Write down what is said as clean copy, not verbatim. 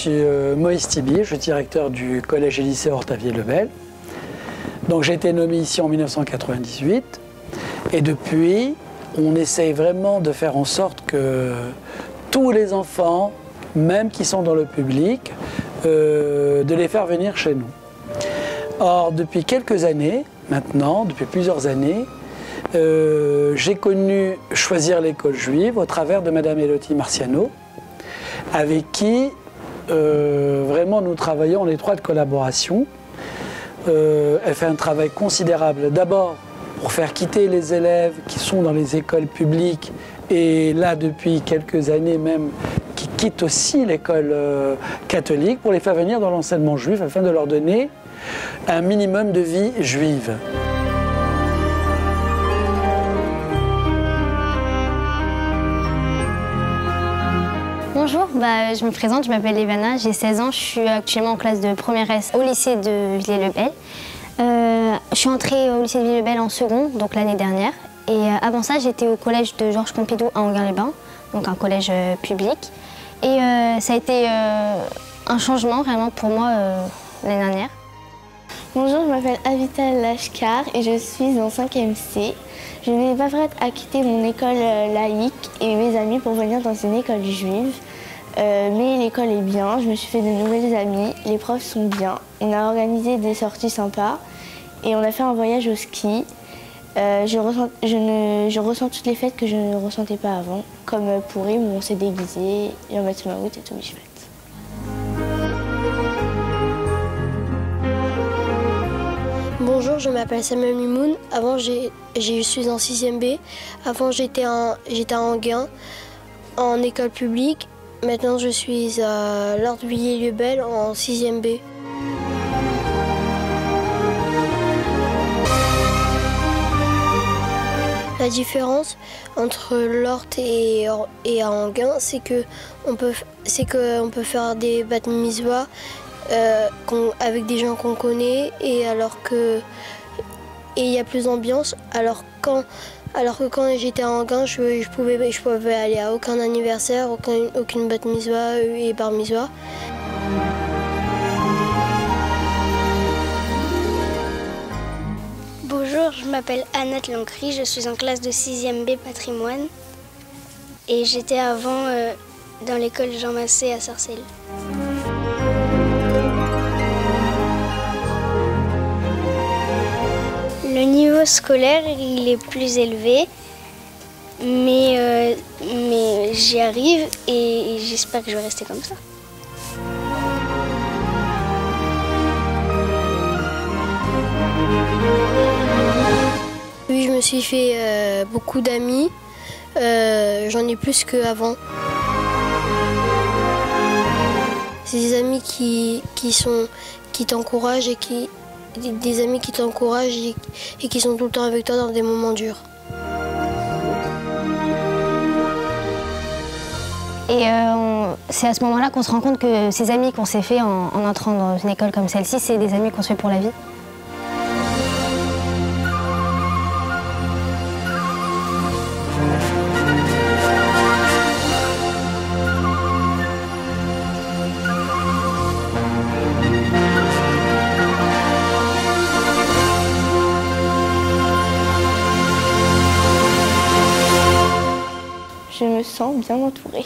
suis Moïse Tibi, je suis directeur du collège et lycée Hortavier-Lebel. Donc j'ai été nommé ici en 1998 et depuis, on essaye vraiment de faire en sorte que tous les enfants, même qui sont dans le public, de les faire venir chez nous. Or, depuis quelques années, maintenant, depuis plusieurs années, j'ai connu Choisir l'école juive au travers de Madame Elodie Marciano, avec qui vraiment nous travaillons en étroite collaboration. Elle fait un travail considérable, d'abord pour faire quitter les élèves qui sont dans les écoles publiques et là depuis quelques années même qui quittent aussi l'école catholique pour les faire venir dans l'enseignement juif afin de leur donner un minimum de vie juive. Bonjour, je me présente, je m'appelle Ivana, j'ai 16 ans, je suis actuellement en classe de première S au lycée de Villiers-le-Bel. Je suis entrée au lycée de Villiers-le-Bel en seconde, donc l'année dernière. Et avant ça, j'étais au collège de Georges Pompidou à Anguin-les-Bains, donc un collège public. Et ça a été un changement vraiment pour moi l'année dernière. Bonjour, je m'appelle Avital Lashkar et je suis en 5e C. Je n'ai pas prête à quitter mon école laïque et mes amis pour venir dans une école juive. Mais l'école est bien, je me suis fait de nouvelles amies, les profs sont bien. On a organisé des sorties sympas et on a fait un voyage au ski. Je ressens toutes les fêtes que je ne ressentais pas avant, comme Pourim où on s'est déguisé, Yom Ha'atzmaut et tout Mishpat. Bonjour, je m'appelle Samuel Mimoun. Avant, je suis en 6e B. Avant, j'étais à Anguin, en école publique. Maintenant, je suis à l'Ordre Villiers-le-Bel en 6e B. La différence entre l'Orte et à Anguin, c'est qu'on peut faire des bat mitzvah avec des gens qu'on connaît et il y a plus d'ambiance. Alors que quand j'étais à Anguin, je pouvais aller à aucun anniversaire, aucune bat mitzvah et bar mitzvah. Bonjour, je m'appelle Annette Lancry, je suis en classe de 6e B patrimoine et j'étais avant dans l'école Jean Massé à Sarcelles. Le niveau scolaire, il est plus élevé, mais j'y arrive et j'espère que je vais rester comme ça. Oui, je me suis fait beaucoup d'amis, j'en ai plus qu'avant. C'est des amis qui t'encouragent et des amis qui t'encouragent et qui sont tout le temps avec toi dans des moments durs. Et c'est à ce moment-là qu'on se rend compte que ces amis qu'on s'est fait en entrant dans une école comme celle-ci, c'est des amis qu'on se fait pour la vie. Je me sens bien entourée.